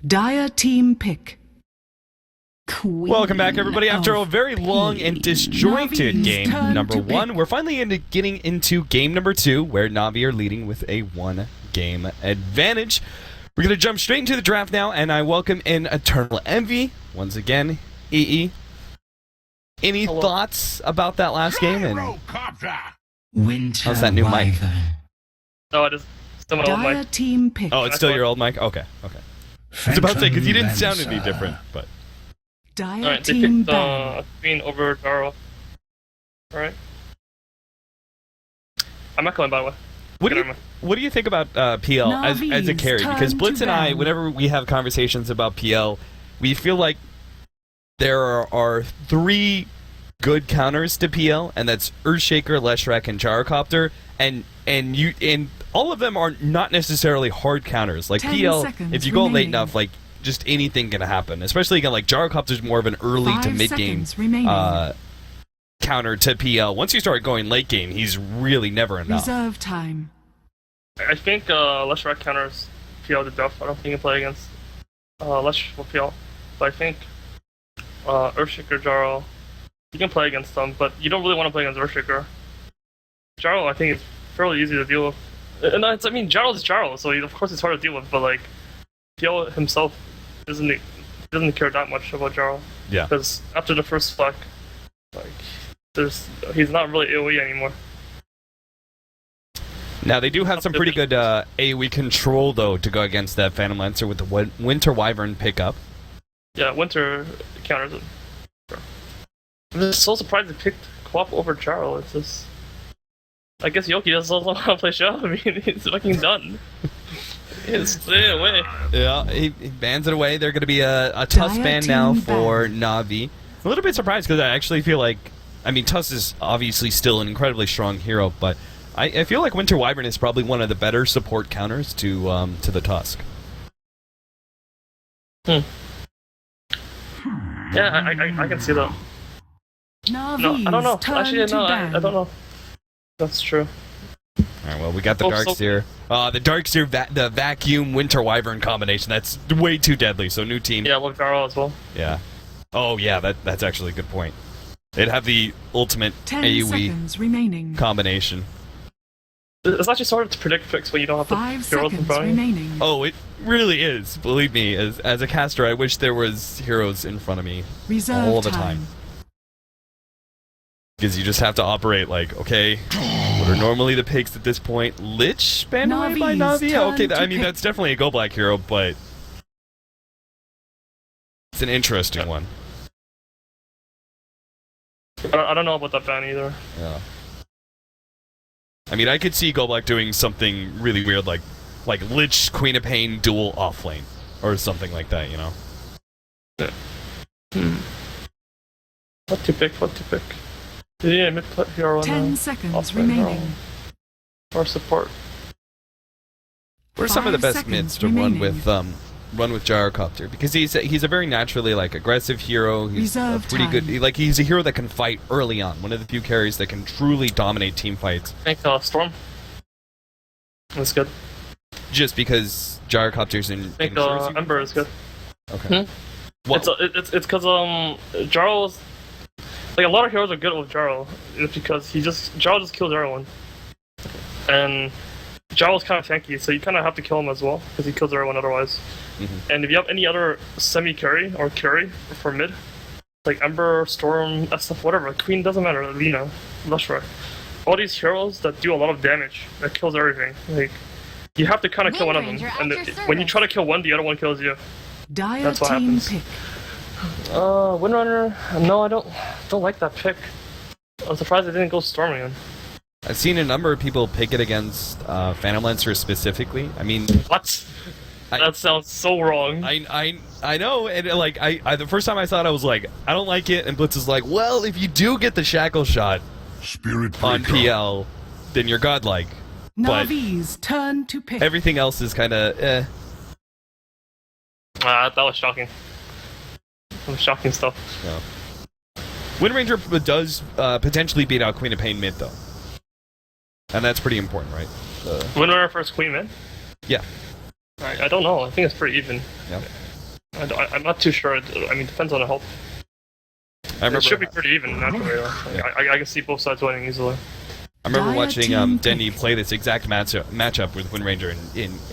Dire team pick. Queen Welcome back, everybody. After a of very long and disjointed Navi's game turn number to one, pick. we're finally getting into game number two, where NaVi are leading with a one-game advantage. We're going to jump straight into the draft now, and I welcome in Eternal Envy. Once again, EE. Any thoughts about that last game? And Winter how's that new mic? No, it is still my old Dire mic. team pick. Oh, it's still your old mic? Okay, okay. I was about to say, because you didn't sound any different, but... Dire Alright, they team picked ban. Queen over Garo. Alright. I'm echoing, by the way. What do you think about PL as a Navi's carry? Because turn Blitz to and I, ban. whenever we have conversations about PL, we feel like there are three good counters to PL, and that's Earthshaker, Leshrac, and Gyrocopter, and all of them are not necessarily hard counters. Like 10 PL, seconds if you go late remaining. enough, like just anything can happen. Especially again, like Gyrocopter's more of an early 5 to mid game seconds remaining. counter to PL. Once you start going late game, he's really never enough. Reserve time. I think Leshrac counters PL to death. I don't think you can play against Lesh for PL. But I think Earthshaker, Jaro, you can play against them, but you don't really want to play against Earthshaker. Jaro, I think, is fairly easy to deal with. And I mean, Jaro is Jaro, so of course it's hard to deal with, but like, PL himself doesn't care that much about Jaro. Yeah. Because after the first fleck, like, he's not really AoE anymore. Now, they do have some pretty good AoE control, though, to go against that Phantom Lancer with the Winter Wyvern pickup. Yeah, Winter counters it. Sure. I'm just so surprised they picked Quap over Jaro. It's just... I guess Yoki doesn't know how to play Shell. I mean, he's fucking done. He's stay away. Yeah, he bans it away. They're going to be a Tuss ban now for NaVi. A little bit surprised because I actually feel like... I mean, Tuss is obviously still an incredibly strong hero, but I feel like Winter Wyvern is probably one of the better support counters to the Tusk. Yeah, I can see that. No, I don't know. Actually, no, I don't know. That's true. Alright, well, we got the Darkseer. The Darkseer, the Vacuum Winter Wyvern combination. That's way too deadly, so new team. Yeah, with Garo as well. Yeah. Oh, yeah, that's actually a good point. They'd have the ultimate 10 AoE seconds remaining. combination. It's actually sort of to predict picks when you don't have 5 the heroes in seconds front of you. remaining. Oh, it really is. Believe me, as a caster, I wish there was heroes in front of me Reserve all the time. Because you just have to operate like, okay, what are normally the picks at this point? Lich banned away by Navi's NaVi? turn Okay, to I mean, pick. that's definitely a Go Black hero, but it's an interesting one. I don't know about that ban either. Yeah. I mean, I could see Go Black doing something really weird, like Lich, Queen of Pain, dual offlane, or something like that, you know? Yeah. What to pick? Yeah, mid hero 10 seconds offlane remaining. hero. Or support. What are some of the 5 best mids seconds to remaining. run with Gyrocopter? Because he's a very naturally aggressive hero. He's a Reserve pretty time. good. He's a hero that can fight early on. One of the few carries that can truly dominate team fights. I think Storm. That's good. Just because Gyrocopter's in. I think Ember is good. Okay. Well, It's because Jarl's like a lot of heroes are good with Jarl. It's because Jarl just kills everyone, and Jarl's kind of tanky, so you kind of have to kill him as well because he kills everyone otherwise. And if you have any other semi carry or carry for mid, like Ember, Storm, SF, whatever, Queen doesn't matter, Lina, Leshrac, all these heroes that do a lot of damage that kills everything. Like you have to kind of kill one of them, and when you try to kill one, the other one kills you. Dire That's what team happens. pick. Windrunner. No, I don't like that pick. I'm surprised they didn't go Storm again. I've seen a number of people pick it against Phantom Lancer specifically. I mean, What? That sounds so wrong. I know, and I the first time I saw it, I was like, I don't like it, and Blitz is like, well, if you do get the shackle shot on PL, then you're godlike. But Navi's turn to pick. everything else is kind of eh. That was shocking. Some shocking stuff. No. Wind Ranger does potentially beat out Queen of Pain mid, though. And that's pretty important, right? Windrunner first Queen, man? Yeah. I don't know. I think it's pretty even. Yeah. I'm not too sure. I mean, depends on the health. It should be pretty even naturally. Though. I can see both sides winning easily. I remember Dire watching team Denny play this exact matchup with Wind Ranger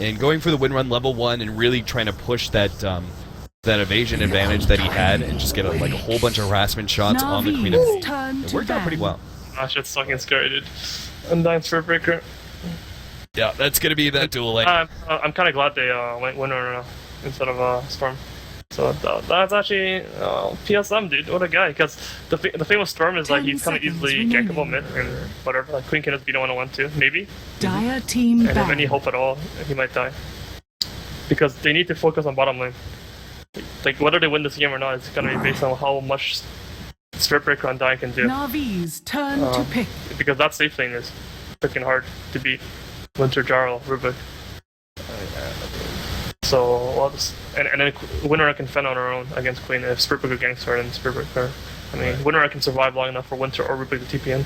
and going for the win run level 1 and really trying to push that that evasion advantage that he had and just get a whole bunch of harassment shots on the Queen of Navi's Thieves. turn It to worked out pretty ban. well. Ah, shit's fucking scary, dude. Undying Spirit Breaker. Yeah, that's gonna be that dual lane. I'm kind of glad they went winner instead of Storm. So that's actually PSM, dude. What a guy! Because the thing with Storm is like 10 he's kind of seconds easily remaining. gankable mid and whatever. Like Queen can just beat him 1-on-1 too, maybe. Dire team And if ban. any hope at all, he might die. Because they need to focus on bottom lane. Like whether they win this game or not, it's gonna be based on how much Spirit Breaker Undying can do. Navi's turn to pick. Because that safe lane is freaking hard to beat. Winter, Jarl, Rubik. So, and then Winter can fend on her own against Queen. If Spirit Breaker ganks her, then Spirit Breaker. I mean, Winter can survive long enough for Winter or Rubik to TP in.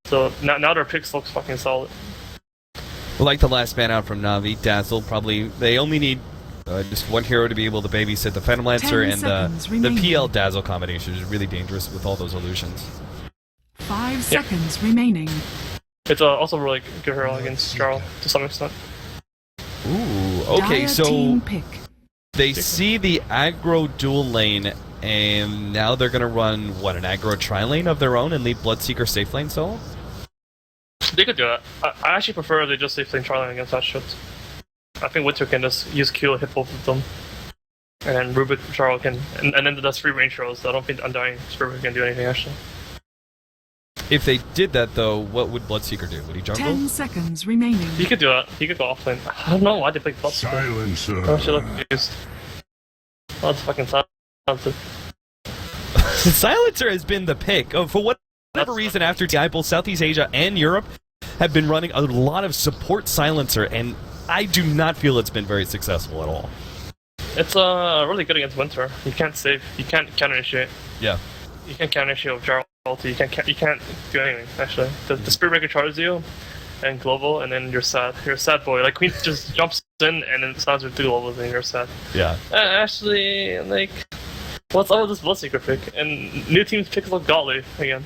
So now their picks looks fucking solid. Like the last man out from Navi, Dazzle probably they only need just one hero to be able to babysit the Phantom Lancer, 10 and seconds the remaining. PL Dazzle combination is really dangerous with all those illusions. 5 seconds remaining. It's also really good hero against Jarl to some extent. Ooh, okay, Dire so team pick. they see the aggro dual lane, and now they're gonna run an aggro tri lane of their own and leave Bloodseeker safe lane solo. They could do that. I actually prefer if they just safe lane trialing against that shit. I think Winter can just use Q, hit both of them. And then Rubik, Jarl can, and then that's free range rolls. I don't think Undying Spirit can do anything actually. If they did that though, what would Bloodseeker do? Would he jungle? 10 seconds remaining. He could do that. He could go offlane. I don't know why they picked Bloodseeker. Silencer. I should have confused. Oh, it's fucking silencer. Silencer has been the pick. Oh, for whatever reason, after TI, both Southeast Asia and Europe have been running a lot of support Silencer, and I do not feel it's been very successful at all. It's really good against Winter. You can't save. You can't counter initiate. Yeah. You can't counter initiate with Jarl ulti. You can't do anything actually. The Spirit Breaker charges you, and global, and then you're sad. You're a sad boy. Like Queen just jumps in and then sounds with 2 globals, and you're sad. Yeah. Actually, like, what's up with this Bloodseeker pick? And new team's picks look godly again.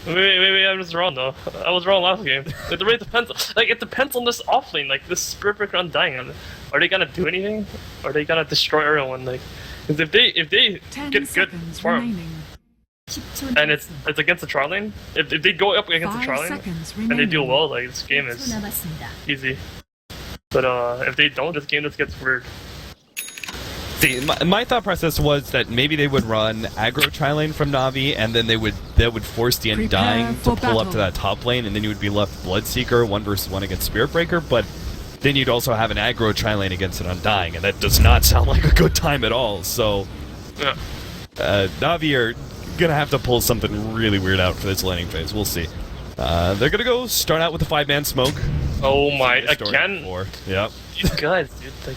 Maybe I'm just wrong though. I was wrong last game. It really depends. Like it depends on this offlane. Like this Spirit Breaker Undying. Are they gonna do anything? Or are they gonna destroy everyone? Like, 'cause if they 10 get good seconds farm remaining. and it's against the trial lane, if they go up against the 5 trial lane seconds and they do remaining. well, like this game is easy. But if they don't, this game just gets weird. See, my thought process was that maybe they would run aggro tri-lane from Navi, and then that would force the Undying to for pull up to battle. that top lane, and then you would be left Bloodseeker 1 versus 1 against Spirit Breaker, but then you'd also have an aggro tri-lane against an Undying, and that does not sound like a good time at all, so Yeah. Navi are gonna have to pull something really weird out for this laning phase. We'll see. They're gonna go start out with a 5-man smoke. Oh my! Story Again, before. Yep. these guys, dude. Like,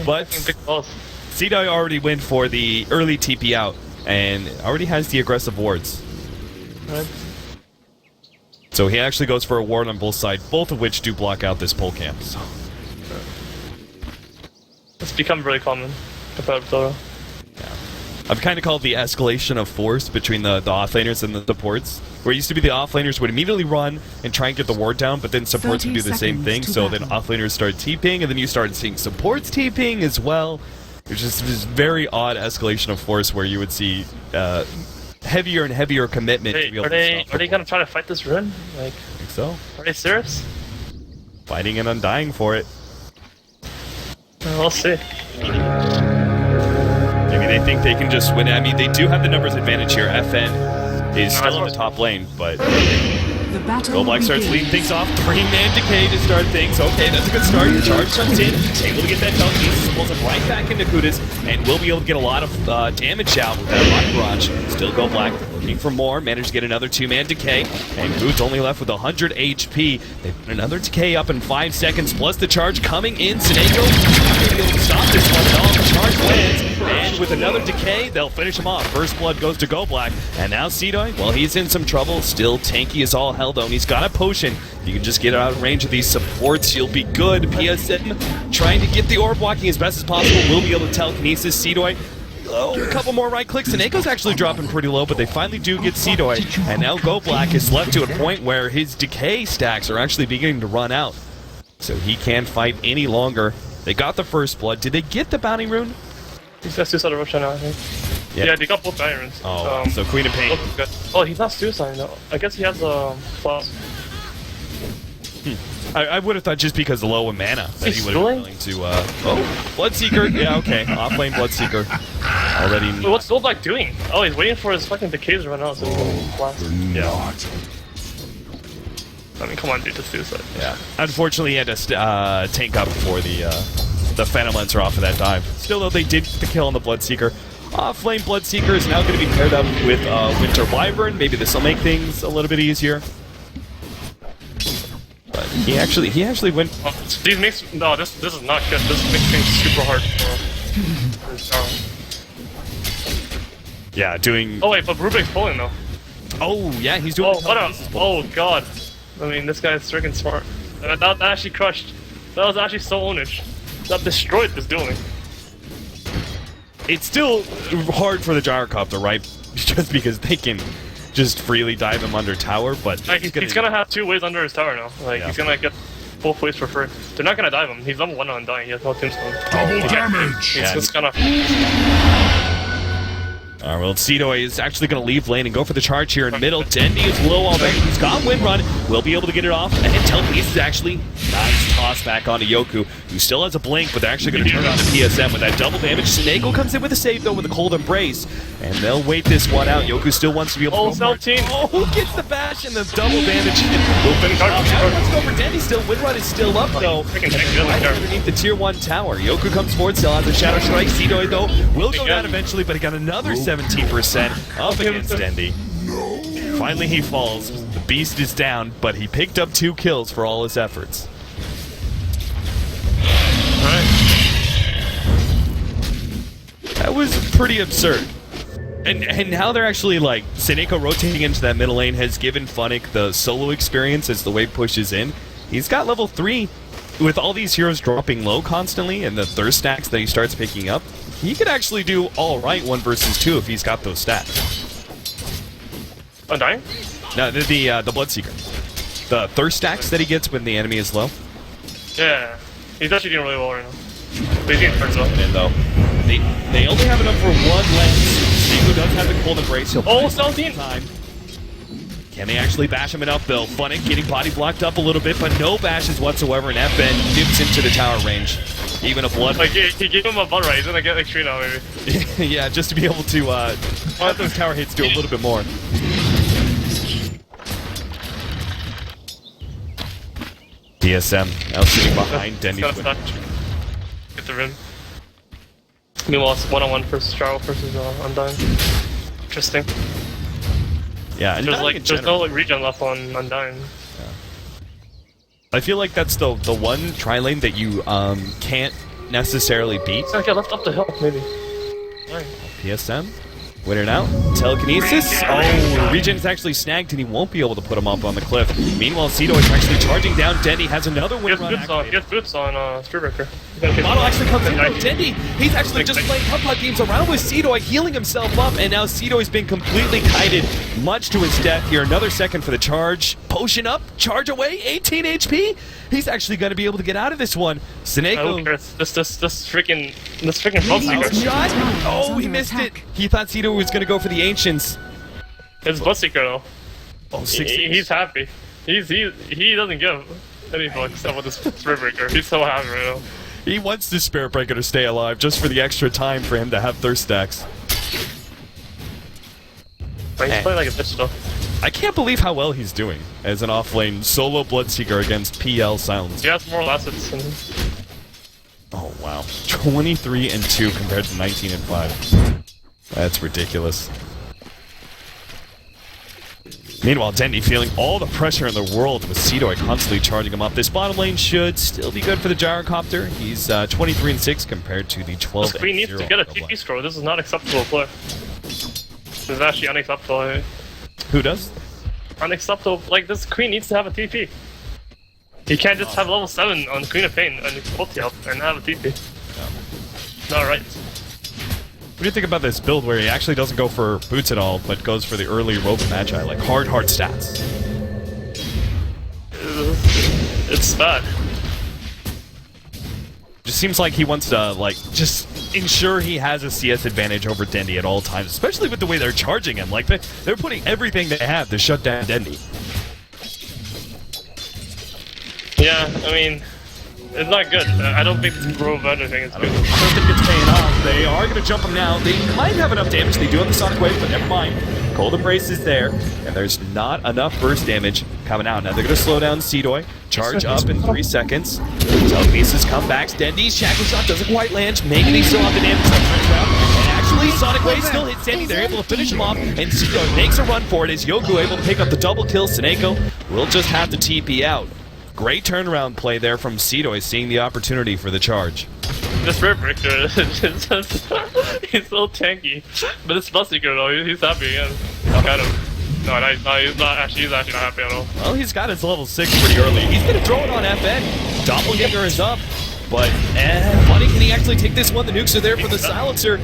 But fucking big balls. C-Dog already went for the early TP out, and already has the aggressive wards. Right? So he actually goes for a ward on both sides, both of which do block out this pole camp. So It's become really common compared to Dota. I've kind of called the escalation of force between the offlaners and the supports. Where it used to be the offlaners would immediately run and try and get the ward down, but then supports would 30 do the same seconds thing, to so then battle. offlaners started TPing, and then you started seeing supports TPing as well. It was just this very odd escalation of force where you would see heavier and heavier commitment to Hey, be able are to they stop the gonna ward. try to fight this run? Like, I think so. are they serious? Fighting and Undying for it. We'll see. Maybe they think they can just win it. I mean, they do have the numbers advantage here. FN is No, still in that's the top lane, but The battle Go Black starts leading begins. things off. 3-man decay to start things. Okay, that's a good start. Your charge comes in, able to get that dunk. Jesus pulls him right back into Kudas, and will be able to get a lot of damage out with that rock barrage. Still Go Black looking for more. Managed to get another 2-man decay, and Kudas only left with 100 HP. They put another decay up in 5 seconds, plus the charge coming in. Sinego not going to be able to stop this one at all. The charge lands, and with another decay, they'll finish him off. First blood goes to Go Black, and now Seedoy, well, he's in some trouble. Still tanky as all hell, though, and he's got a potion. You can just get out of range of these supports, you'll be good. PSM trying to get the orb walking as best as possible. Will be able to telekinesis Seedoy. Oh, a couple more right clicks, and Ako's actually dropping pretty low, but they finally do get Seedoy. And now Go Black is left to a point where his decay stacks are actually beginning to run out. So he can't fight any longer. They got the first blood. Did they get the bounty rune? He's got Suicide Rush now, I think. Yeah, they got both bounty runes. Oh, so Queen of Pain. Oh, he's not Suicide though. I guess he has flaws. I would have thought just because of low in mana that he would have been willing to. Oh, Bloodseeker. Yeah, okay. Off-lane Bloodseeker. Already. Wait, what's Go Black doing? Oh, he's waiting for his fucking decays to run out so he can blast. Yeah. I mean, come on, dude, just Suicide. Yeah. Unfortunately, he had to tank up before the Phantom Lancer off of that dive. Still, though, they did get the kill on the Bloodseeker. Off-lane Bloodseeker is now going to be paired up with Winter Wyvern. Maybe this will make things a little bit easier. But he actually went. Oh, these makes this is not good. This makes things super hard for Yeah, doing. Oh wait, but Rubik's pulling though. Oh yeah, he's doing. Oh god. I mean, this guy is freaking smart. That actually crushed. That was actually so ownage. That destroyed this dueling. It's still hard for the Gyrocopter, right? Just because they can just freely dive him under tower, but like, he's gonna have 2 ways under his tower now. Like he's gonna get both ways for free. They're not gonna dive him. He's number 1 on dying. He has no tombstone. Double damage. He's just gonna. Alright, well, Seedoy is actually going to leave lane and go for the charge here in middle. Dendi is low already. He's got Windrun. Will be able to get it off. And Telekinesis is actually nice toss back onto Yoku, who still has a blink, but they're actually going to turn on the PSM with that double damage. Snako comes in with a save, though, with a cold embrace. And they'll wait this one out. Yoku still wants to be able to go team. Oh, who gets the bash and the double damage? Now let's go for Dendi still. Windrun is still up, though. Right underneath the tier 1 tower. Yoku comes forward, still has a Shadow Strike. Seedoy, though, will go down eventually, but he got another 17% up against Dendi. Finally he falls. The beast is down, but he picked up 2 kills for all his efforts. That was pretty absurd. And now they're actually like, Seneko rotating into that middle lane has given Funnick the solo experience as the wave pushes in. He's got level 3. With all these heroes dropping low constantly and the thirst stacks that he starts picking up, he could actually do alright 1 versus 2 if he's got those stats. Undying? No, the Bloodseeker. The thirst stacks that he gets when the enemy is low. Yeah, he's actually doing really well right now. But he's getting turns up. And though, they only have enough for 1 lens. Snako does have the cold embrace. He'll 17! Time. Can they actually bash him enough, though? Funnick getting body blocked up a little bit, but no bashes whatsoever, and FN dips into the tower range. Even a blood. Like, he gave him a butt right, he's gonna get like 3 now, maybe. Yeah, just to be able to let those tower hits do a little bit more. DSM now sitting behind Dendi's win. Get the rim. Meanwhile, it's 1-on-1 versus Jarl versus Undying. Interesting. Yeah, and there's no like regen left on Undying. Yeah. I feel like that's the one tri-lane that you can't necessarily beat. It's like I left up the hill, maybe. Right. PSM, win it out. Telekinesis. Oh, regen's actually snagged and he won't be able to put him up on the cliff. Meanwhile, Seedoy is actually charging down. Dendi has another win run. He has boots on Spearbreaker. Model actually comes in. Dendi, he's actually just playing putt games around with Seedoy, healing himself up, and now Seedoy's been completely kited, much to his death here. Another second for the charge. Potion up, charge away, 18 HP. He's actually going to be able to get out of this one. Seneko. This freaking Bloodseeker. Shot. Oh, he missed it. He thought Seedoy was going to go for the Ancients. It's Bloodseeker though. Oh, 16. He's happy. He doesn't give any fucks except with this Spearbreaker. He's so happy right now. He wants the Spearbreaker to stay alive just for the extra time for him to have thirst stacks. He's playing like a bitch though. I can't believe how well he's doing as an off-lane solo Bloodseeker against PL Silence. He has more assets than him. Oh wow, 23-2 compared to 19-5. That's ridiculous. Meanwhile, Dendy feeling all the pressure in the world with Seedoy constantly charging him up. This bottom lane should still be good for the Gyrocopter. He's 23-6 compared to the 12. This queen needs to get a TP score. This is not acceptable play. This is actually unacceptable. Who does? Unacceptable. Like, this queen needs to have a TP. You can't just have level 7 on Queen of Pain and ulti up and have a TP. No. Not right. What do you think about this build where he actually doesn't go for boots at all, but goes for the early Rope Magi, like hard stats? It's bad. Just seems like he wants to, like, just ensure he has a CS advantage over Dendy at all times, especially with the way they're charging him. Like, they're putting everything they have to shut down Dendy. Yeah, I mean, it's not good. I don't think this grove anything is good. I don't think it's paying off. They are going to jump him now. They might have enough damage. They do have the Sonic Wave, but never mind. Cold Embrace is there, and there's not enough burst damage coming out. Now they're going to slow down Seedoy. Charge up in 3 seconds. Telekinesis comebacks. Dendy's Shackle Shot doesn't quite land. Maybe they still have the damage that turns around. And actually, Sonic Wave still hits Dendy. They're able to finish him off, and Seedoy makes a run for it. Is Yoku able to pick up the double kill? Seneko will just have to TP out. Great turnaround play there from Seedoy, seeing the opportunity for the charge. This Rare Breaker is just, he's so tanky. But this Bustiker though, he's happy again. Kind of. No, he's not actually, he's actually not happy at all. Well, he's got his level 6 pretty early. He's gonna throw it on FN. Doppelganger is up. But, funny, can he actually take this one? The nukes are there for the silencer.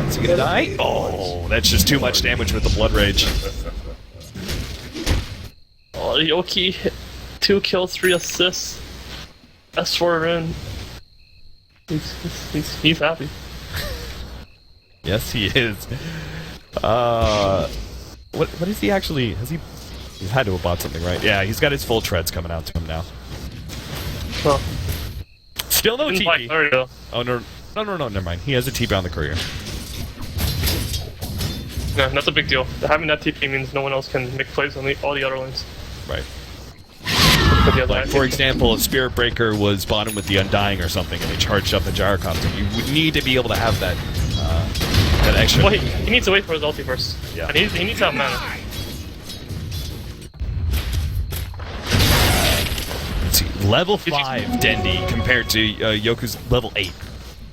Is he gonna die? Oh, that's just too much damage with the Blood Rage. Oh, Yoki. 2 kills, 3 assists. S4 in. He's happy. Yes, he is. What is he actually? He's had to have bought something, right? Yeah, he's got his full treads coming out to him now. Well, still no TP. There you go. Oh no, never mind. He has a TP on the courier. Yeah, that's a big deal. Having that TP means no one else can make plays on all the other lanes. Right. Like, for example, if Spirit Breaker was bottom with the Undying or something and they charged up the Gyrocopter, you would need to be able to have that that extra. Well, he needs to wait for his ulti first. Yeah. And he needs to have mana. Let's see, level 5 Dendy compared to Yoku's level 8.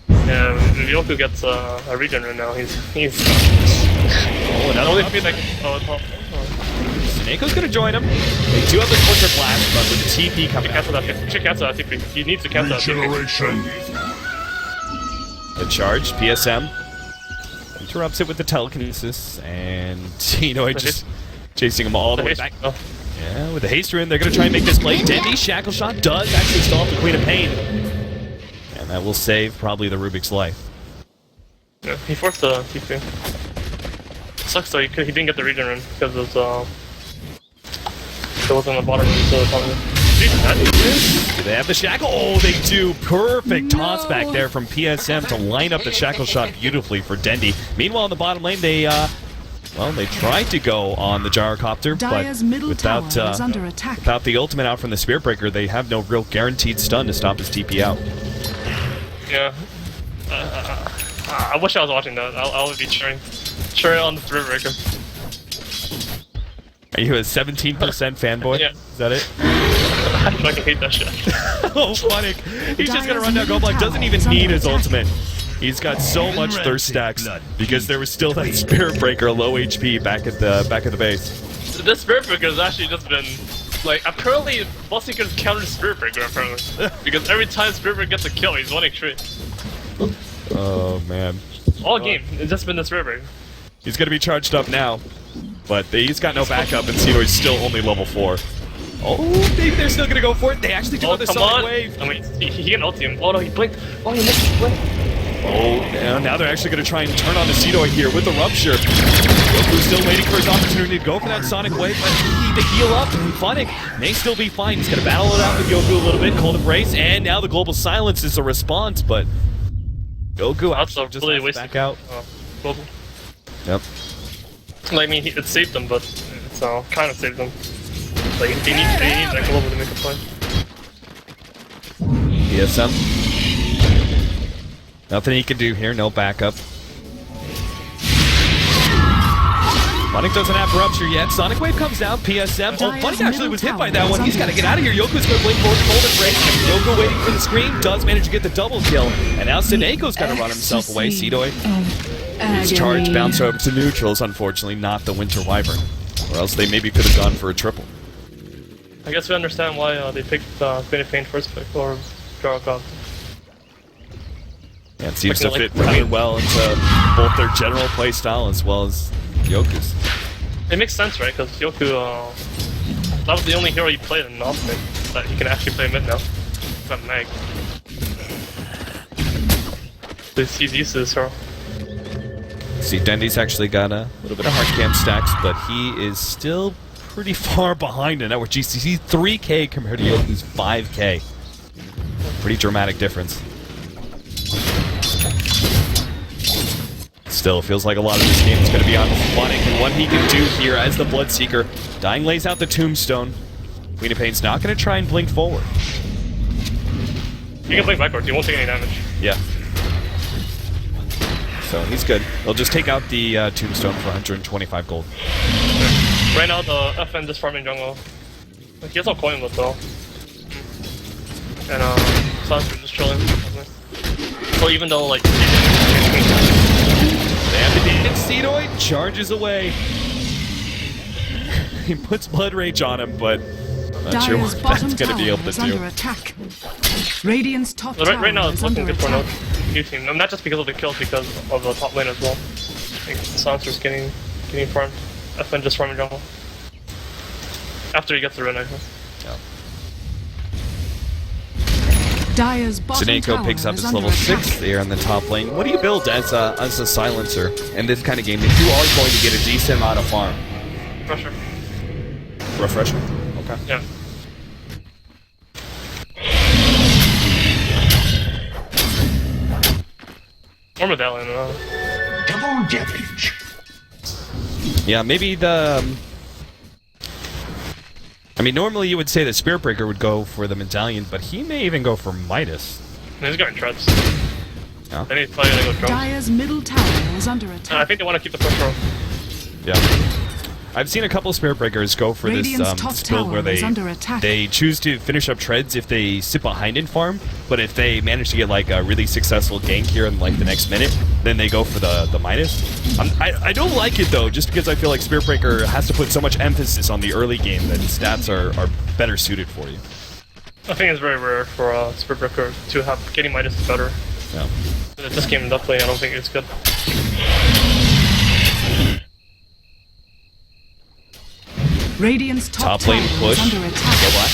Yeah, if Yoku gets a regen right now, he's Oh, another only up. feel like Neko's gonna join him. They do have the Torture Blast, but with the TP coming out. cancel that. You should cancel that TP. He needs to cancel that TP. The charge, PSM. Interrupts it with the telekinesis, and just chasing him all the way back. Oh. Yeah, with the haste rune, they're gonna try and make this play. Dendy Shackle Shot does actually stall up the Queen of Pain. And that will save probably the Rubik's life. Yeah, he forced the TP. Sucks though, he didn't get the regen rune because it was on the bottom, so it's probably. Do they have the Shackle? Oh, they do. Perfect toss back there from PSM to line up the Shackle Shot beautifully for Dendy. Meanwhile, in the bottom lane, they tried to go on the Gyrocopter, Dire's but middle tower is under attack. without the ultimate out from the Spirit Breaker, they have no real guaranteed stun to stop his TP out. Yeah. I wish I was watching that. I would be cheering on the Spirit Breaker. Are you a 17% fanboy? Yeah. Is that it? I fucking hate that shit. Oh, funny. He's just gonna run down Goldblock. Doesn't even need his ultimate. He's got so much thirst stacks because there was still that Spirit Breaker low HP back at the base. This Spirit Breaker has actually just been like apparently Bustiker's countered Spirit Breaker apparently because every time Spirit Breaker gets a kill, he's winning straight. Oh man. All game, it's just been the Spirit Breaker. He's gonna be charged up now, but he's got no backup, and Seedoy's still only level 4. Oh, maybe they're still gonna go for it. They actually do have the Sonic Wave. I mean, he can ulti him. Oh no, he blinked. Oh, he missed his blink. Oh, now they're actually gonna try and turn on the Seedoy here with the Rupture. Goku's still waiting for his opportunity to go for that Sonic Wave, but he needs to heal up. Funnick may still be fine. He's gonna battle it out with Yoku a little bit. Cold Embrace, and now the Global Silence is a response, but Goku actually just really has to wasted. back out. Global. Yep. I mean, it saved them, but it's kind of saved them. Like they need that global to make a play. PSM. Nothing he can do here. No backup. Funnick doesn't have Rupture yet. Sonic Wave comes down. PSM. Oh, Funnick actually was hit by that one. He's got to get out of here. Yoku's going to blink forward, hold and break. Yoko waiting for the screen. Does manage to get the double kill. And now Sineko's going to run himself away. Sidoi. His charge bounced over to neutrals, unfortunately, not the Winter Wyvern. Or else they maybe could have gone for a triple. I guess we understand why they picked Bane of Pain first pick, or Jarl God. Yeah, it seems to fit really well into both their general playstyle as well as Yoku's. It makes sense, right? Because Yoku, that was the only hero he played in off-mid, that he can actually play mid now. He's got Mag. He's used to this hero. See, Dendy's actually got a little bit of hard camp stacks, but he is still pretty far behind in network GCC. 3K compared to Yoku's 5K. Pretty dramatic difference. Still, feels like a lot of this game is going to be on Funnick and what he can do here as the Bloodseeker. Dying lays out the Tombstone. Queen of Pain's not going to try and blink forward. You can blink backwards, you won't take any damage. Yeah. So he's good. They'll just take out the Tombstone for 125 gold. Right now, the FN just farming jungle. He has no coin left though. And Sanskrit just chilling. So even though, like, and Sidoi charges away. He puts Blood Rage on him, but I'm not sure what that's going to be able to do. Attack. Radiant's top tower right now it's looking good for attack. new team. Not just because of the kills, because of the top lane as well. I think Sanskrit's getting farmed. FN just farming jungle. After he gets the run, I think. Yeah. Dire's bottom Sineko tower picks up is his under level attack. 6 there in the top lane. What do you build as a silencer in this kind of game if you are going to get a decent amount of farm? Pressure. Refresher? Okay. Yeah. Or medallion. Double damage. Yeah, maybe the... I mean, normally you would say the Spirit Breaker would go for the medallion, but he may even go for Midas. He's going treads. Yeah. Then he's probably gonna go drums. Dire's middle tower is under I attack. think they want to keep the first row. Yeah. I've seen a couple of Spirit Breakers go for Radiant's top this build where tower is under attack. they choose to finish up treads if they sit behind and farm, but if they manage to get like a really successful gank here in like the next minute, then they go for the Midas. I don't like it though, just because I feel like Spirit Breaker has to put so much emphasis on the early game that his stats are better suited for you. I think it's very rare for Spirit Breaker to have getting Midas is better. Yeah. But this game definitely, I don't think it's good. Radiant's top Top lane tower push. is under Go attack. black.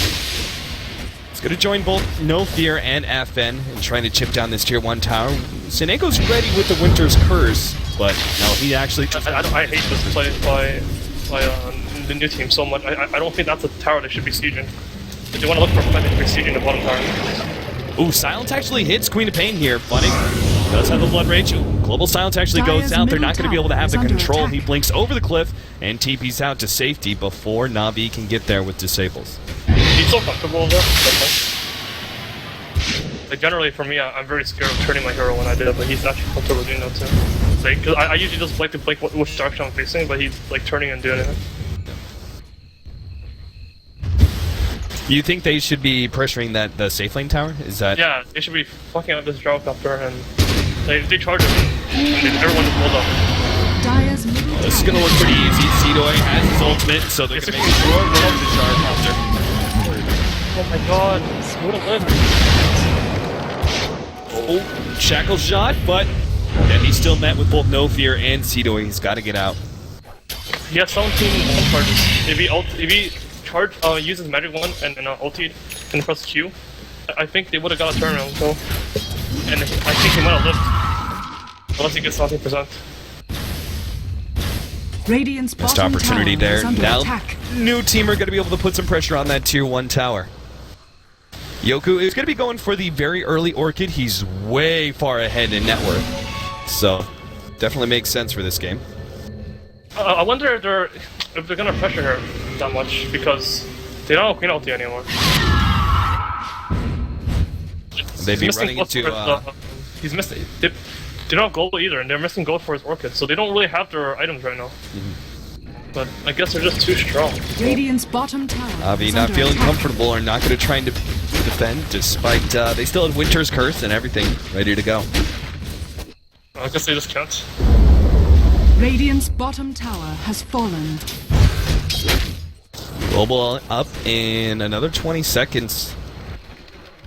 It's going to join both No Fear and FN in trying to chip down this tier 1 tower. Sineko's ready with the Winter's Curse, but no, he actually... I hate this play by the new team so much. I don't think that's a tower they should be sieging. If they want to look for Funnick, they're sieging the bottom tower. Ooh, Silence actually hits Queen of Pain here. Funny. Does have the Blood Rage. Ooh, Global Silence actually goes Dire's out. They're not middle going to be able to have the tower is under control. attack. He blinks over the cliff and TP's out to safety before Navi can get there with disables. He's so comfortable there. Like generally for me, I'm very scared of turning my hero when I did it, but he's actually comfortable doing that too. Like, cause I usually just like to blink which direction I'm facing, but he's like turning and doing it. You think they should be pressuring the safe lane tower? Is that... Yeah, they should be fucking up this gyrocopter and they charge him and everyone just blows up. Dire's middle This is tower going to look pretty easy. Sidoi has his ultimate, so they're going to make sure run the gyrocopter. Oh my god, what a live. Oh, shackle shot, but yeah, he's still met with both No Fear and Sidoi. He's got to get out. He has 17 ult charges. If he uses magic one and ulti and press Q, I think they would have got a turnaround. So, and I think he might have lived unless he gets 70%. Radiant's Missed bottom opportunity tower there. is under Now, attack. new team are going to be able to put some pressure on that tier 1 tower. Yoku is going to be going for the very early Orchid. He's way far ahead in net worth. So, definitely makes sense for this game. I wonder if they're gonna pressure her that much because they don't have Queen ulti anymore. They'd be He's missing running gold into... for he's missing. They don't have gold either, and they're missing gold for his Orchid, so they don't really have their items right now. but I guess they're just too strong. Radiant's bottom tower NaVi is not under feeling attack. comfortable or not going to try and defend, despite they still had Winter's Curse and everything ready to go. I guess they just can't. Radiant's bottom tower has fallen. Global up in another 20 seconds.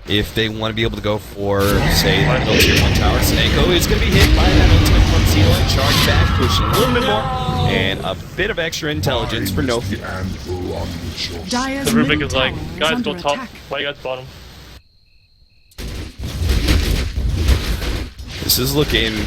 If they want to be able to go for, say, the middle tier 1 tower, Snako is going to be hit by that ultimate from ceiling, charge back, pushing a little bit more, and a bit of extra intelligence for no fear. Dire's The Rubik middle is like, tower is guys under go top, attack. why you guys bottom? This is looking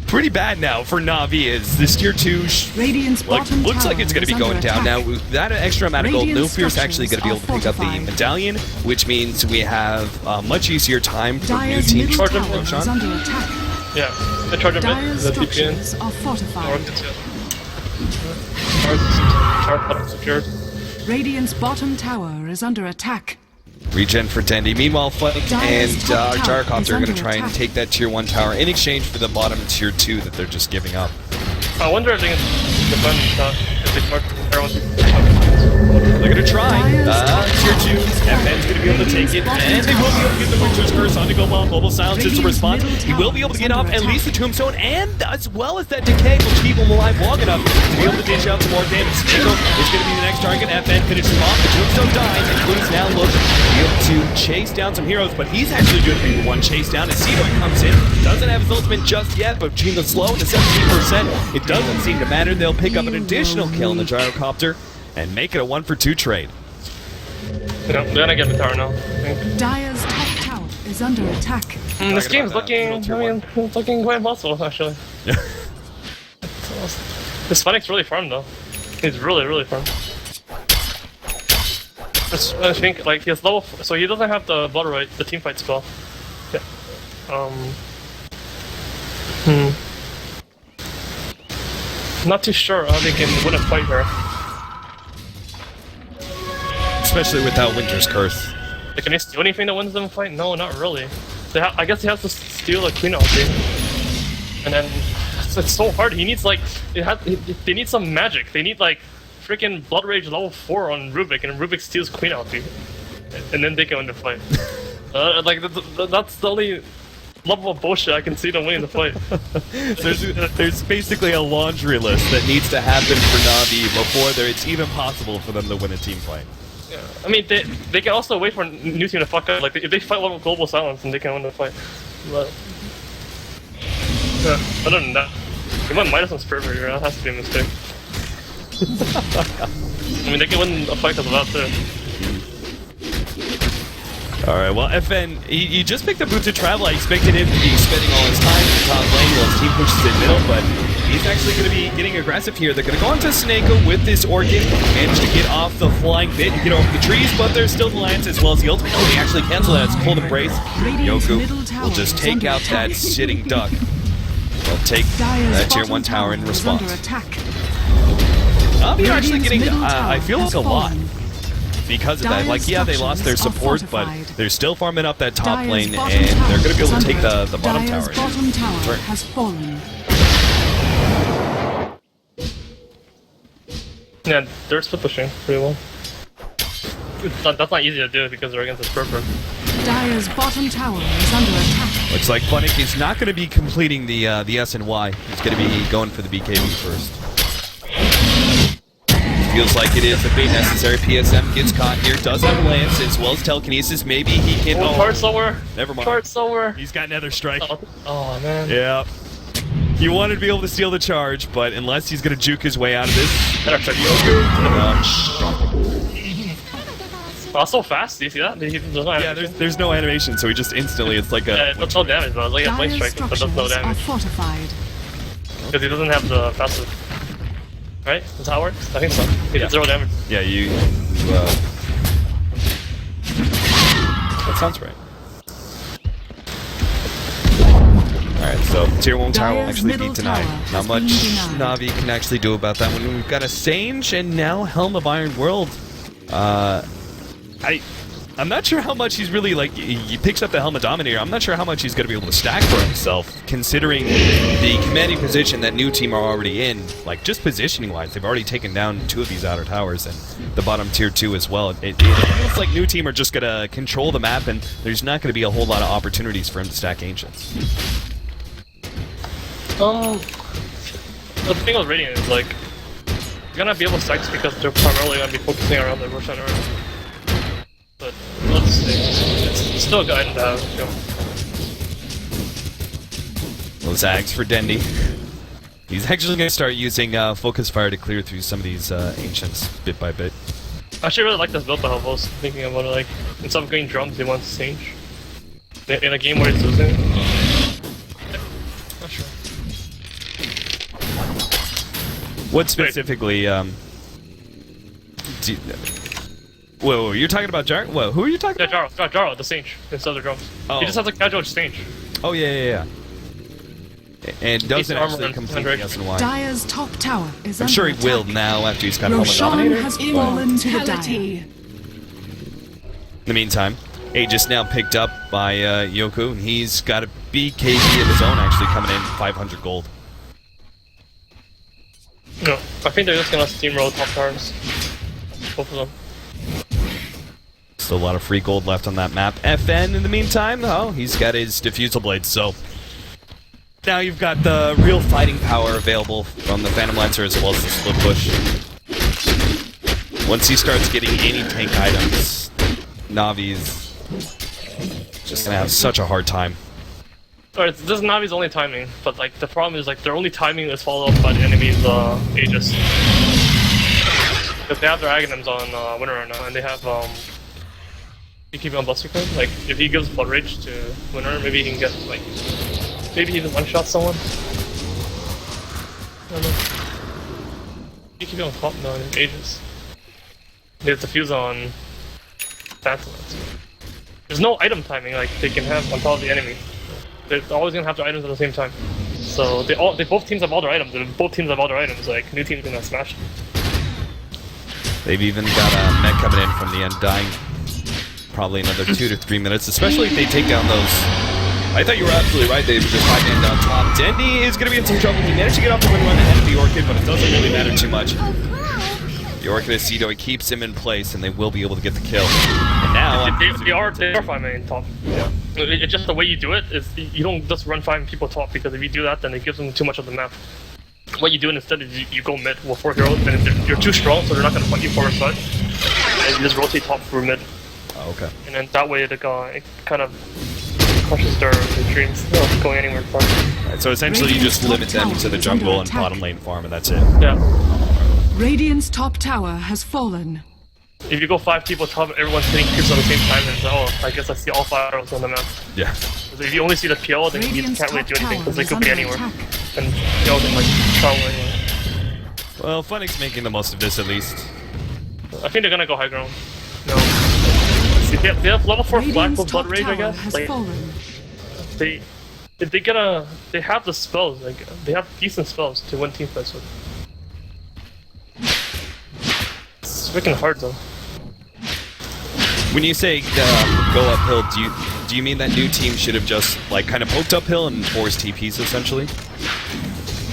pretty bad now for NaVi. Is this tier 2 Radiant's bottom looks like tower it's going to be is going under down now. attack. With that extra amount of gold, Radiant no fear's actually going to be able to pick up the structures are medallion, which means we have a much easier time for new Dire's team middle Charge tower him, is Roshan. under attack. Yeah, I charge him Dire's mid, the TP in. structures are fortified. Charge bottom secured. Radiant's bottom tower is under attack. Regen for Dendi. Meanwhile, Flight and Dire's top tower Gyrocopter is are going to under try and attack. take that tier 1 tower in exchange for the bottom tier 2 that they're just giving up. I wonder if they can defend if they charge everyone. They're going to try. Dire's Tier 2, FN's going to be able to take it, and they will be able to get the Winter's Curse onto Global. Global Silence is the response. He will be able to get off at least the Tombstone, and as well as that Decay will keep him alive long enough to be able to dish out some more damage. Snako is going to be the next target. FN finishes him off. The Tombstone dies, and Clues now look to be able to chase down some heroes, but he's actually doing one chase down as Cedo comes in. Doesn't have his ultimate just yet, but between the slow and the 17%, it doesn't seem to matter. They'll pick up an additional kill in the Gyrocopter and make it a 1-for-2 trade. Yeah, they're gonna get the tower now, I think. Dire's top tower is under attack. This game's about that, looking, tier I mean, it's looking quite impossible, actually. This Phoenix really farmed, though. He's really farmed. I think, like, he has level, so he doesn't have the bottle right, the team fight spell. Yeah. Not too sure how they can win a fight here. Especially without Winter's Curse. Like, can they steal anything that wins them a fight? No, not really. I guess he has to steal a Queen ulti. And then, it's so hard. He needs, like, they need some magic. They need, like, freaking Blood Rage level 4 on Rubik, and Rubik steals Queen ulti. And then they can win the fight. Like, that's the only level of bullshit I can see them winning the fight. There's basically a laundry list that needs to happen for NaVi before it's even possible for them to win a team fight. Yeah. I mean, they can also wait for new team to fuck up. Like, if they fight one with Global Silence, then they can win the fight. But yeah, other than that, they went Madison Spirit here. That has to be a mistake. I mean, they can win a fight because of that too. Alright, well, FN, he just picked up Boot to Travel. I expected him to be spending all his time in the top lane while his team pushes in middle, but he's actually going to be getting aggressive here. They're going to go onto Snako with this Orchid, manage to get off the flying bit and get over the trees, but there's still the Lance as well as the ultimate. Oh, he actually canceled that. It's Cold Embrace. Radiant's middle Yoku tower will just is take under out attack. that sitting duck. They'll take Dire's that tier bottom 1 tower in is response. under attack. You're actually Radiant's getting, middle I tower feel like has a lot. fallen. Because of that, like, yeah, they lost their Dire's support, but structures are they're still farming up that top Dire's lane, bottom and tower they're going to be able to is take under the bottom Dire's tower. bottom tower Right. has fallen. Yeah, they're split pushing pretty well. That's not easy to do because they're against the Spurper. Dire's bottom tower is under attack. Looks like Funnick is not going to be completing the S and Y. He's going to be going for the BKB first. Feels like it is a bit necessary. PSM gets caught here. Does have a Lance as well as telekinesis. Maybe he can. Oh, charge somewhere. Never mind. Charge somewhere. He's got another strike. Oh man. Yeah. He wanted to be able to steal the charge, but unless he's going to juke his way out of this. Oh, so fast. Do you see that? Yeah, there's no animation, so he just instantly, it's like a. Yeah, that's no damage, though. Like a blade Dire's strike, but that's no structures are damage. fortified. Because he doesn't have the passive. Right? That's how it works? I think so. He did 0 damage. Yeah, that sounds right. Alright, so tier 1 tower will Dire's actually middle be denied. tower Not has much been denied. NaVi can actually do about that one. We've got a Sange and now Helm of Iron World. I'm not sure how much he's really, like, he picks up the Helmet Dominator. I'm not sure how much he's going to be able to stack for himself, considering the commanding position that New Team are already in. Like, just positioning-wise, they've already taken down 2 of these outer towers, and the bottom tier 2 as well. It feels like New Team are just going to control the map, and there's not going to be a whole lot of opportunities for him to stack Ancients. The thing with Radiant is, like, you're gonna be able to stack this because they're primarily gonna be focusing around the Roshan area. But let's see. It's still a good item to have, you know. Those Zags for Dendy. He's actually going to start using Focus Fire to clear through some of these Ancients bit by bit. I actually really like this build though. I was thinking about it, like, instead of getting drums, they want to Sage. In a game where it's losing. Yeah, not sure. What specifically, Whoa, you're talking about Jar? Whoa, who are you talking about? Yeah, Jaro, the Sage, instead of the drums. Oh. He just has a casual exchange. Oh, yeah. And doesn't armor actually and completely SNY. Dire's top tower is I'm under sure he attack. will now after he's got Helmet Roshan Dominator. has fallen to the Dire. Immortality. In the meantime, Aegis now picked up by Yoku, and he's got a BKB of his own actually coming in, 500 gold. No, I think they're just gonna steamroll top towers. Both of them. Still a lot of free gold left on that map. FN, in the meantime, oh, he's got his Diffusal Blade, so now you've got the real fighting power available from the Phantom Lancer as well as the Split Push. Once he starts getting any tank items, Navi's just gonna have such a hard time. Alright, this is Navi's only timing, but like the problem is like their only timing is followed up by the enemy's Aegis. Because they have their Aghanims on Winter right now, and they have you keep it on Buster Code. Like if he gives Blood Rage to Winter, maybe he can get like maybe he can one-shot someone. I don't know. You keep it on top now in Aegis. They have to fuse on Phantom. There's no item timing like they can have on top of the enemy. They're always gonna have their items at the same time. So they both teams have all their items, and if both teams have all their items, like New Team's gonna smash them. They've even got a mech coming in from the Undying. Probably another 2 to 3 minutes, especially if they take down those. I thought you were absolutely right, Dave. Just 5 man down top. Dendy is going to be in some trouble. He managed to get off the win run ahead of the Orchid, but it doesn't really matter too much. The Orchid Aceto, he keeps him in place, and they will be able to get the kill. And now... They are 5 man top. Yeah. It's just the way you do it is you don't just run 5 people top, because if you do that, then it gives them too much of the map. What you do instead is you go mid with 4 heroes, and if you're too strong, so they're not going to fight you forward side. And you just rotate top through mid. Oh, okay. And then that way it kind of crushes their dreams of going anywhere far. Right, so essentially you just limit them to the jungle and bottom lane farm, and that's it. Yeah. Radiant's top tower has fallen. If you go 5 people top, everyone's hitting creeps at the same time, and it's like, oh, I guess I see all 5 arrows on the map. Yeah. If you only see the PL, then you Radiant's can't really top do anything, because they tower could be is under anywhere. attack. And PL can like travel anywhere. Well, Funny's making the most of this at least. I think they're gonna go high ground. No. See, they have level 4 Black Radiant's with Blood top Rage, I tower guess. has Like, fallen. they have the spells, like, they have decent spells to win team fights with. It's freaking hard though. When you say go uphill, do you mean that New Team should have just like kind of poked uphill and forced TPs essentially?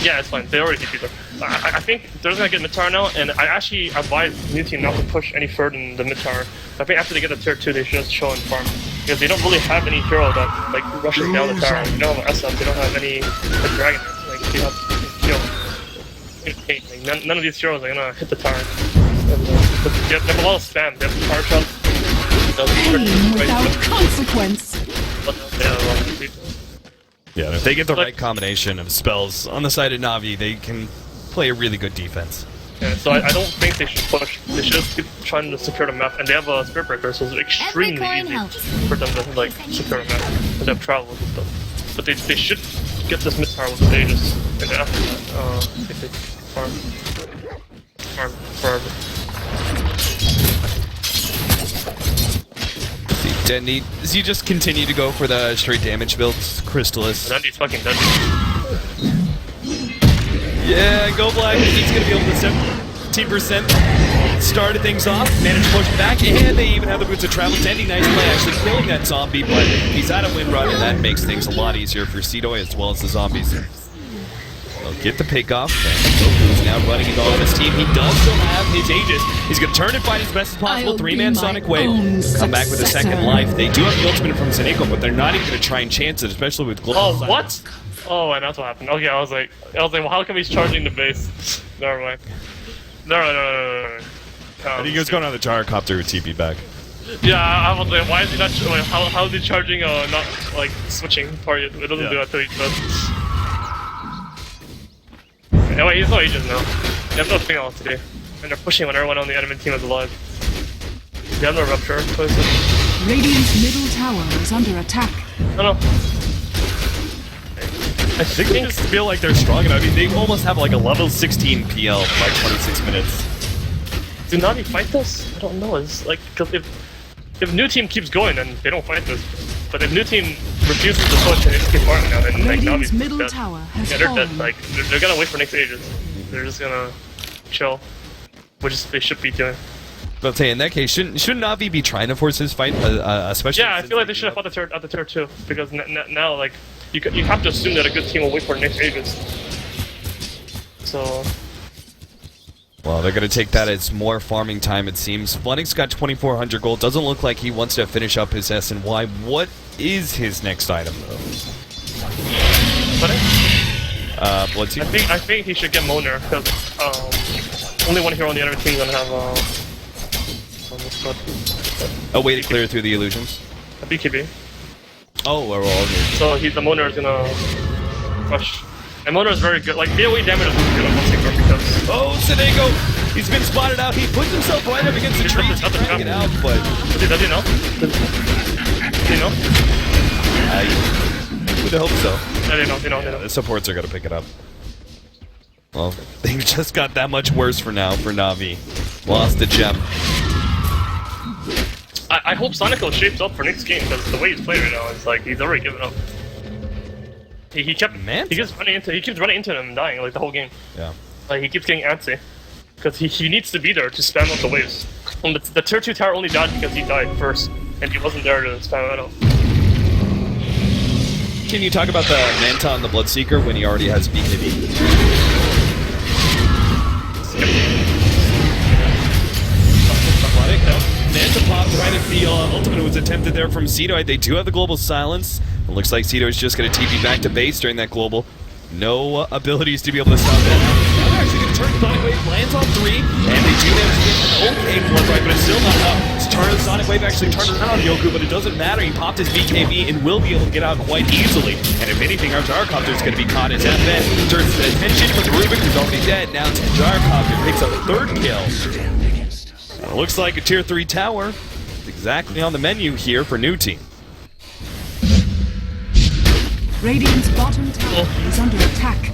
Yeah, it's fine. They already TP'd there. I think they're gonna get mid tower now, and I actually advise New Team not to push any further in the mid tower. I think after they get the tier 2, they should just show and farm, because they don't really have any hero that like rushes down the tower. They don't have an SM. They don't have any dragon. Like they have kill. Like, none of these heroes are gonna hit the tower. And, they have a lot of spam. They have tower shots. Pain without consequence. But they have a lot of speed. Yeah, and if they get the right combination of spells on the side of Navi, they can play a really good defense. Yeah, so I don't think they should push. They should just keep trying to secure the map, and they have a Spirit Breaker, so it's extremely easy for them to like secure the map. And they have travels and stuff. But they should get this mid tower with the Aegis, and after that, they farm forever. Dendy, does he just continue to go for the straight damage builds? Crystallis. Dendy's fucking Dendy. Yeah, go black. He's gonna be able to 17% started things off, managed to push back, and they even have the boots of travel. Sandy, nice play, actually killing that zombie, but he's out of win run, and that makes things a lot easier for Cedoy as well as the zombies. They'll get the pick off, and Goku's now running into all of his team. He does still have his Aegis. He's going to turn and fight as best as possible. I'll Three-man be my Sonic Wave. own Come back with a second successor. life. They do have the ultimate from Seneko, but they're not even going to try and chance it, especially with Global Oh, Silence. what? Oh, and that's what happened. Okay, I was like, well, how come he's charging the base? Never mind. No. I think he was going on the gyrocopter with TP back. Yeah, I was like, why is he not? Like, how is he charging? Not like switching target. It doesn't do that till he does. Anyway, he's no agent now. They have nothing else to do, and they're pushing when everyone on the enemy team is alive. They have no rupture. Radiant's middle tower is under attack. No. I think they just feel like they're strong enough. I mean, they almost have like a level 16 PL by 26 minutes. Do NaVi fight this? I don't know. It's like, because if new team keeps going, then they don't fight this. But if new team refuses to push and they just keep farming now, then like Radiant's NaVi's middle dead. tower has Yeah, they're fallen. dead. Like they're gonna wait for next ages. They're just gonna chill, which is they should be doing. But say in that case, shouldn't Navi be trying to force his fight, especially? Yeah, I feel like they should have fought at the tier 2 because now like you have to assume that a good team will wait for next ages. So. Well, they're going to take that as more farming time, it seems. Flunix got 2,400 gold. Doesn't look like he wants to finish up his S&Y. What is his next item, though? Bloodseed? I think he should get Moner, because only one hero on the enemy team is going to have what's it called? A way to clear through the illusions. A BKB. Oh, we're all good. So the Moner is going to rush. And Moner is very good. Like, AoE damage is really good on Bloodseeker because... Oh, Seneko! He's been spotted out. He puts himself right up against the tree to try to get out, but... Does he know? Does he know? I would hope so. Yeah, they know. The supports are going to pick it up. Well, they just got that much worse for now for Navi. Lost the gem. I hope Sonico shapes up for next game because the way he's playing right now, it's like he's already given up. He keeps running into him and dying like the whole game. Yeah. Like he keeps getting antsy because he needs to be there to spam up the waves. And the tier 2 tower only died because he died first, and he wasn't there to spam it up. Can you talk about the Manta and the Bloodseeker when he already has BKB? Manta popped right if the ultimate was attempted there from Cedo. They do have the global silence. It looks like Cedo is just going to TP back to base during that global. No abilities to be able to stop that. Now they're actually going to turn Sonic Wave, lands on 3, and they do manage to get an okay blood right, but it's still not enough. Sonic Wave actually turned around on Yoku, but it doesn't matter. He popped his BKB and will be able to get out quite easily. And if anything, our Gyrocopter is going to be caught as FN turns his attention with Rubik, who's already dead. Now Gyrocopter picks up a third kill. It looks like a tier 3 tower. Exactly on the menu here for new team. Radiant's bottom tower is under attack.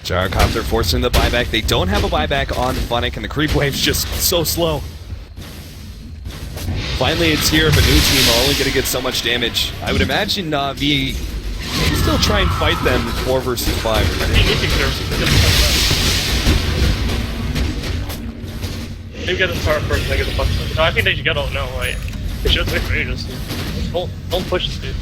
Gyrocopter forcing the buyback. They don't have a buyback on Funnick, and the creep wave's just so slow. Finally, it's here, but new team are only going to get so much damage. I would imagine NaVi can still try and fight them 4 versus 5. Maybe get the tower first and then get the fuck. No, I think they should get ult now, right? They should wait for ages. Don't push this dude.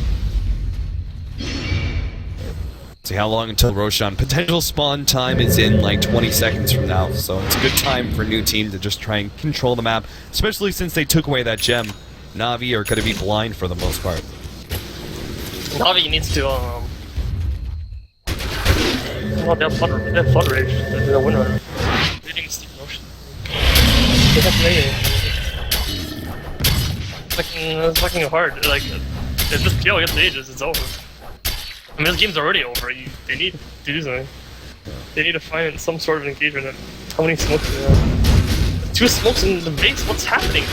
See how long until Roshan. Potential spawn time is in like 20 seconds from now, so it's a good time for new team to just try and control the map, especially since they took away that gem. NaVi are going to be blind for the most part. NaVi needs to oh, they have flood rage. They're a winner. Leading steep motion. They have melee. It's fucking hard. Like, if this PO gets ages, it's over. I mean, this game's already over. They need to do something. They need to find some sort of engagement. How many smokes do they have? 2 smokes in the base? What's happening?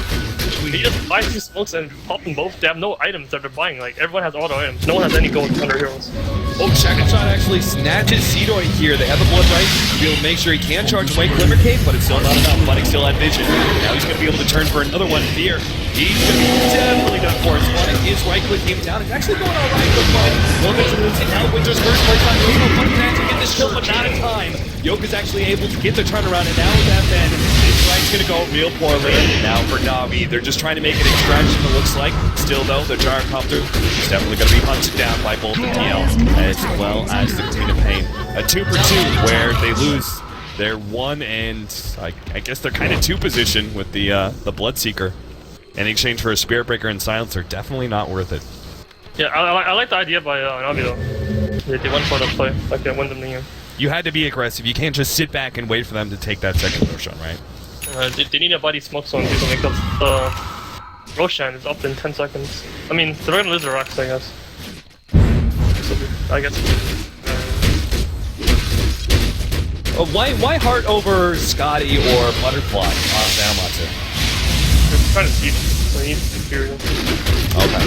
They just buy 2 smokes and pop them both. They have no items that they're buying. Like, everyone has auto items. No one has any gold under heroes. Oh, Second Shot actually snatches Cedoy here. They have the blood right to be able to make sure he can charge away Glimmer Cape, but it's still not enough. Funnick still had vision. Now he's going to be able to turn for another one. Fear. He's going to be definitely done for. Funnick is right-clicking him down. It's actually going all right with Funnick. Wilkins losing now. Winter's first place on Google. Funnick managed to get this kill, but not in time. Yoka's actually able to get the turnaround, and now with FN, this fight's gonna go real poorly. And now for NaVi, they're just trying to make an extraction, it looks like. Still though, the gyrocopter is definitely gonna be hunted down by both the TL as well as the Queen of Pain. A 2-for-2 where they lose their 1 and I guess they're kind of 2 position with the Bloodseeker. In exchange for a Spirit Breaker and Silencer, definitely not worth it. Yeah, I like the idea by NaVi though. They went for the play, like they win them the game. You had to be aggressive. You can't just sit back and wait for them to take that second Roshan, right? They need a buddy smoke zone to make up the Roshan is up in 10 seconds. I mean, they're gonna lose their racks, I guess. I guess. Why Heart over Scotty or Butterfly on Sanamatsu? They're trying to beat, so they need superior. Okay.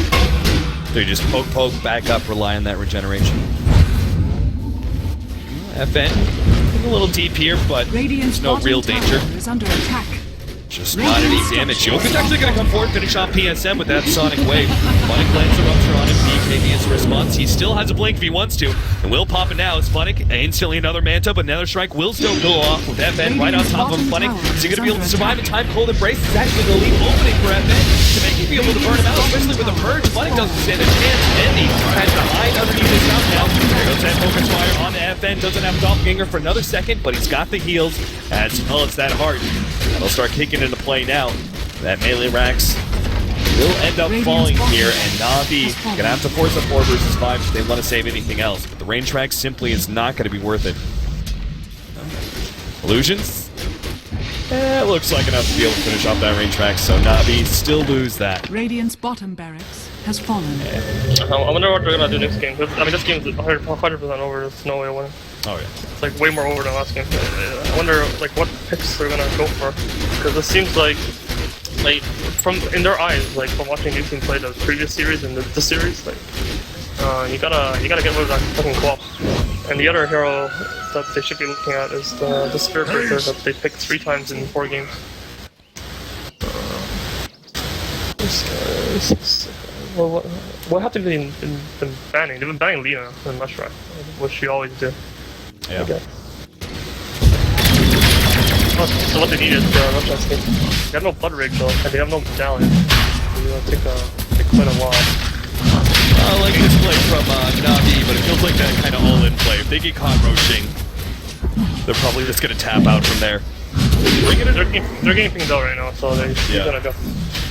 So you just poke, back up, rely on that regeneration. FN, a little deep here, but there's no real danger. Is under attack. Just not any damage. Yoka's actually going to come forward, finish off PSM with that Sonic Wave. Funnick lands a rupture on him. BKB is a response. He still has a blink if he wants to, and will pop it now. As Funnick instantly another Manta, but another strike will still go off with FN right on top of Funnick. Is he going to be able to survive in time? Cold Embrace is actually the lead opening for FN to make him be able to burn him out, especially with a Purge. Funnick doesn't stand a chance, and he has to hide underneath his house now. There goes that Focus Fire on FN. Doesn't have Doppelganger for another second, but he's got the heals as well as that heart. That'll start kicking into play now. That melee racks will end up falling here, and NaVi gonna have to force a 4 versus 5 if they want to save anything else. But the range rack simply is not going to be worth it. Illusions? Looks like enough to be able to finish off that range rack, so NaVi still lose that. Radiant's bottom barracks has fallen. I wonder what they're gonna do next game. I mean, this game is 100% over. There's no way to win it. Oh yeah. It's like way more over than last game. I wonder like what picks they're gonna go for, because it seems like from in their eyes, like from watching New Team play the previous series and the series, like you gotta get rid of that fucking co-op. And the other hero that they should be looking at is the Spirit Breaker that they picked 3 times in 4 games. Well, what have they been banning? They've been banning Lina and Mushrock, which you always do. Yeah. Okay. So what they need is Mushrock skin. They have no Blood Rig though, and they have no Medallion. So it'll take quite a while. I like this play from NaVi, but it feels like that kind of all-in play. If they get caught roaching, they're probably just going to tap out from there. They're getting pinged out right now, so they're gonna go.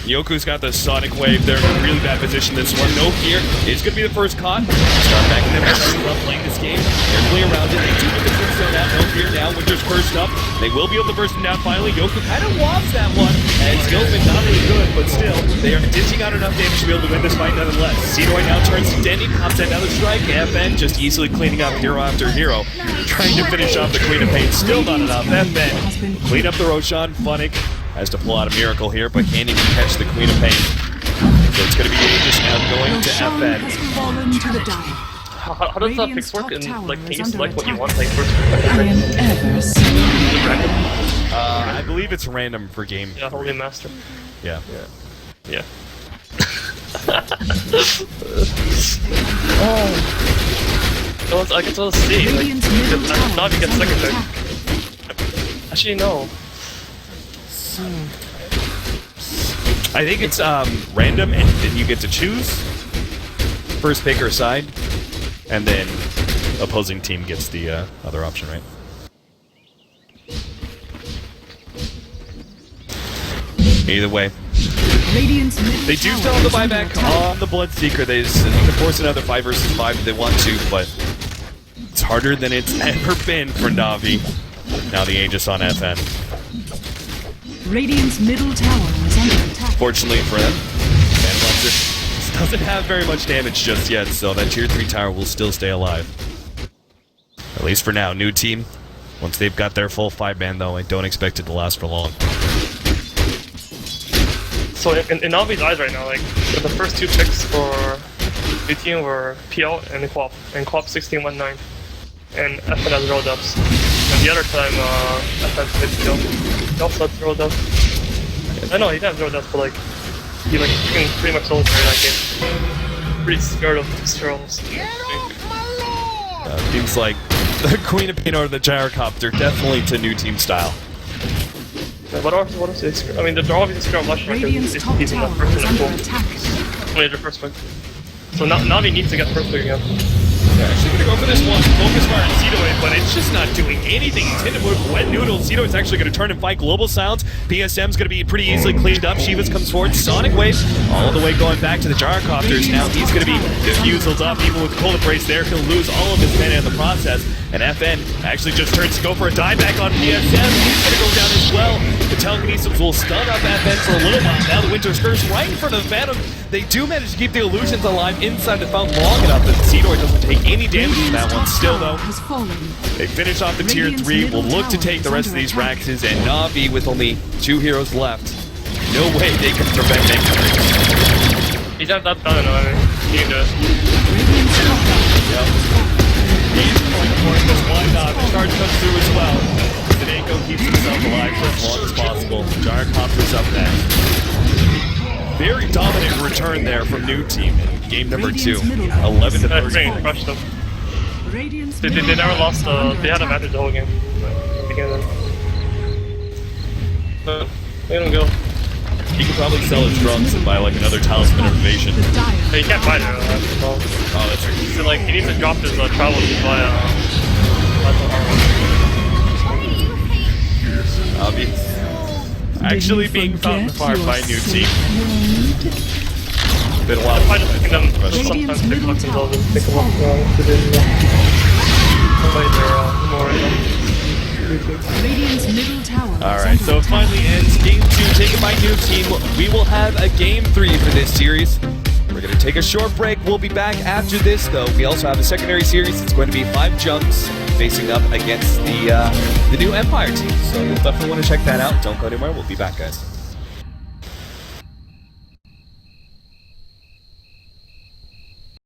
Yoku's got the Sonic Wave. They're in a really bad position this one. No fear. It's going to be the first caught. Start back in there. Love playing this game. Carefully around it. They do get the quick zone out. No fear now. Winter's first up. They will be able to burst him down finally. Yoku kind of wants that one. And Skillsman not really good, but still, they are dishing out enough damage to be able to win this fight nonetheless. Cedroid now turns to Denny. Pops another strike. FN just easily cleaning up hero after hero. Trying to finish off the Queen of Pain. Still not enough. FN clean up the Roshan. Funnick has to pull out a miracle here, but can't even catch the Queen of Pain. So it's going to be Aegis now going to FN. Has fallen to the dire. How does that fix work? And like, can you select what you want? Like, first, I am ever seeing. random? I believe it's random for game. Yeah, Holy Master. Yeah. Yeah. Well, I guess we'll see. Like, NaVi gets second pick. Actually, no. I think it's random, and then you get to choose first pick or side, and then opposing team gets the other option, right? Either way. They do still have the buyback on the Bloodseeker. They can force another 5 versus 5 if they want to, but it's harder than it's ever been for NaVi. Now the Aegis on FN. Radiant's middle tower is under attack. Fortunately for them, Bandlancer doesn't have very much damage just yet, so that tier 3 tower will still stay alive. At least for now. New team, once they've got their full 5-man though, I don't expect it to last for long. So in NaVi's eyes right now, like the first 2 picks for New Team were PL and Co-op 16-1-9, and FN has roll dubs. And the other time, FN played PL. He also had roll dubs. I know he didn't have roll dubs, but like he can pretty much solo play that game. Pretty scared of these trolls. Seems like the Queen of Pain or the Gyrocopter, definitely to new team style. What else is I mean, they're obviously scared of Lush Radiant's top tower is under attack. Major first pick. So Navi needs to get first pick again. Yeah, actually gonna go for this one. Focus fire on Cedo, but it's just not doing anything. He's hitting with Wet Noodle. Cedo is actually gonna turn and fight Global Sounds. PSM's gonna be pretty easily cleaned up. Shivas comes forward. Sonic Wave all the way going back to the Gyrocopters. Now he's gonna be diffused up. Even with Cold Brace there, he'll lose all of his mana in the process. And FN actually just turns to go for a dieback on PSM. He's gonna go down as well. The telekinesis will stun up FN for a little while. Now the Winter Scourge right in front of the Phantom. They do manage to keep the illusions alive inside the fountain long enough that Cedo doesn't take any damage from that one. Still though, they finish off the tier 3. We'll look to take the rest of these Raxes, and Navi with only 2 heroes left. No way they can prevent victory. He's not that done, I mean, he can do it. Yep. He's going for it, but why not? The charge comes through as well. Zeneko keeps himself alive for as long as possible. Gyrocopter's up next. Very dominant return there from new team in game number 2. 11 to 13. Crushed them. They never lost, they had a match the whole game. But they don't go. He could probably sell his drums and buy like another Talisman of Evasion. But he can't buy it, that's the problem. Oh, that's right. So like, he needs to drop his travel to buy Navi actually being found far by new team. Been a while. I find it them sometimes pick up themselves and pick them up to the Alright, so it finally ends. Game 2 taken by new team. We will have a game 3 for this series. We're going to take a short break. We'll be back after this, though. We also have a secondary series. It's going to be 5 jumps facing up against the new Empire team. So you'll definitely want to check that out. Don't go anywhere. We'll be back, guys.